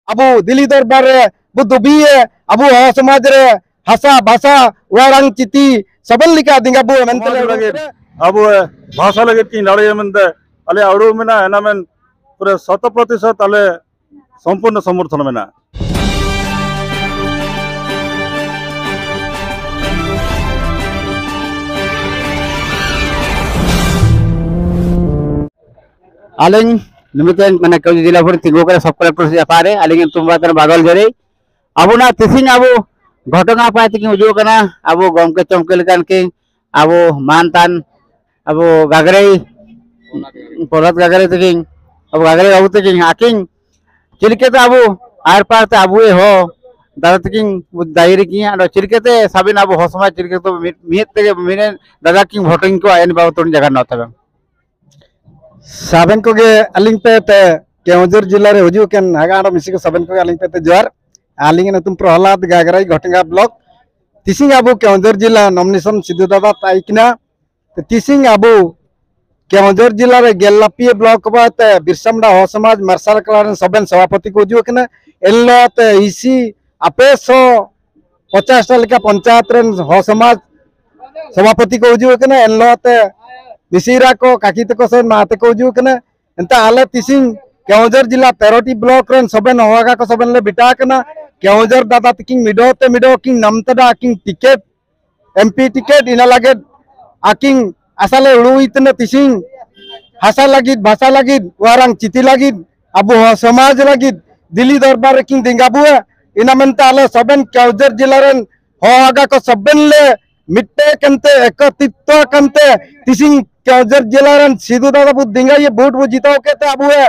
अबो दिल्ली दरबार रे बुद्धबिए अबो समाज रे हसा भाषा वारंग चिति सबन लिका दिंगाबो मेंतले लगे अब भाषा लगे की लड़ाई मंदे अले अड़ू में ना एना में पूरे 100% अले संपूर्ण समर्थन में ना आलिंग निमित्ते माने कवि जिला भर तिगो करे सब कलेक्टर से पारे आलिंग तुम बात बागल जरे अब ना तिसिंग अब घटना पाए कि उजो कना अब गमके चमके लेकान के अब मानतान अब गागरे पोलत गागरे तकिंग अब गागरे अब तकिंग आकिंग चिलकेते अब आर पार ते अबुए हो दादा तकिंग दायरे की और चिलकेते साबिन अब होसमा चिलकेते मियत ते मिने दादा किंग भोटिंग को आयन बाबू तोन जगह नतबे साबन को गे अलिंग पे ते केवंझर जिला रे हुजू केन हागाड़ो मिसी को साबन को अलिंग पे ते जोर आलिंग न तुम प्रहलाद गागराई घटंगा ब्लॉक तिसिंग अबो केवंझर जिला नॉमिनेशन सिद्धू दादा ताइकना तिसिंग अबो केवंझर जिला रे गेलापी ब्लॉक बाते बिरसामुंडा हो समाज मार्शल क्लान सबन सभापति को हुजू केना एल्लोते इसी अपेसो 50 लेका पंचायत रेन हो समाज सभापति को हुजू केना एल्लोते मिसिरा को काकी तको से माते को हुजू केना एंता आले तिसिंग केवंझर जिला 13टी ब्लॉक रेन सबन होगा को सबन ले बिटा केना केवंझर दादा तकिंग मिडो किंग नमतदा किंग टिकेट एमपी टिकेट इना लगे आकिंग असले उड़ू इतने तिसिंग हसा लगिद भाषा लगिद वारंग चिति लगिद अबो समाज लगिद दिल्ली दरबार किंग दिंगाबुए इना मेंते आले सबन केवंझर जिला रेन होगा को सबन ले मिट्टे कंते एकत्रित्व कंते तिसिंग केवंझर जिला रेन सिद्धू दादा बु दिंगा ये वोट बु जिताओ केते अबुए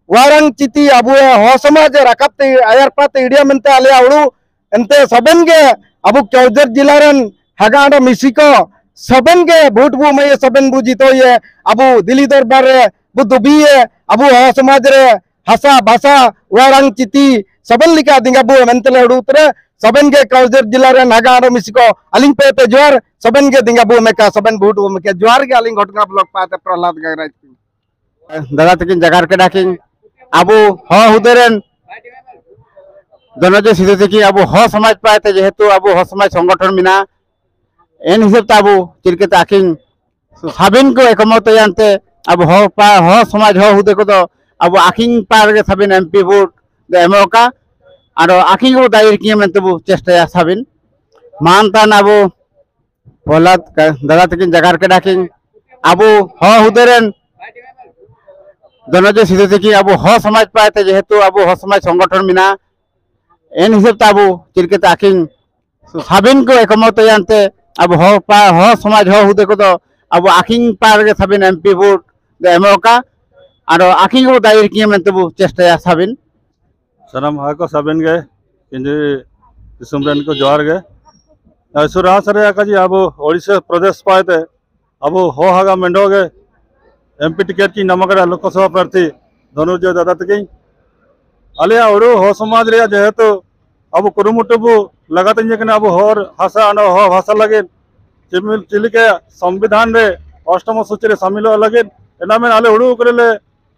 वारंग चिति अबुए हो समाज रकापते आयर पाते इडिया मेंते आले आवड़ू एंते सबन गे अबु केवंझर जिला रेन हागाड़ो मिसिको सबन गे वोट बु मय सबन बु जितो ये अबु दिल्ली दरबार रे बुद्धबिए अबु हो समाज रे हसा भाषा वारंग चिति सबन लिका दिंगाबु मेंतले उड़ूतरे सबन गे केवंझर जिला रे हागाड़ो मिसिको अलिंग पे जोर सबन गे दिंगाबु मेका सबन वोट बु मेके जोर गे अलिंग घटना ब्लॉक पाते प्रहलाद गागराई दादा तकिन जगार के डाकिंग अब हो हुदेरेन दोनों सिद्धू तकिन अब हो समाज पाते जेहेतु अब हो समाज संगठन मिना एन हिसाब अब चिलकेते आकिंग साबिन को एकमत जानते अब हो समाज हो हुदे को तो अब आकिंग पार के साबिन एमपी वोट एमोका और आकिंग को दायर किए मेंते बु चेष्टा साबिन मानतान अब पोलत दादा तकिन जगार के डाकिंग अब हो हुदेरेन दोनों सिद्धू तकिन अब हो समाज पाते जेहेतु अब हो समाज संगठन मिना एन हिसाब अब चिलकेते आकिंग साबिन को एकमत जानते अब हो समाज हो हुदे को तो अब आकिंग पार के साबिन एमपी वोट एमोका और आकिंग को दायर किए मेंते बु चेष्टा साबिन सनम हाको साबिन गए किंजे दिसुमरन को जोर गए सुरास रे आकाजी अब ओडिशा प्रदेश पाते अब हो हागा मेंडो गए एमपी टिकेट की नमकड़ा लोकसभा प्रार्थी धनुर्जय दादा तकिंग अले अड़ू हो समाज रे जेहेतु अब कुरुमुटुबु लगाते जेकना अब होर भाषा हो भाषा लगे चिलिके संविधान रे अष्टम सूची रे शामिल लगे एना में आले उड़ू करले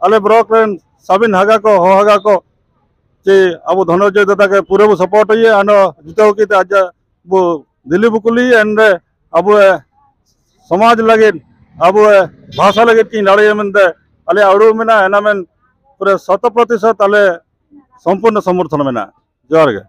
आले ब्लॉक रेन साबिन हागा को हो हागा को जे अब धनुर्जय दादा के पूरे बु सपोर्ट होइए आनो जितो की आज बु दिल्ली बुकुली एंड अब समाज लगे अब भाषा लगे की लड़ाई मंदे अले अड़ू में ना एना में पूरे 100% अले संपूर्ण समर्थन में ना जोर गे।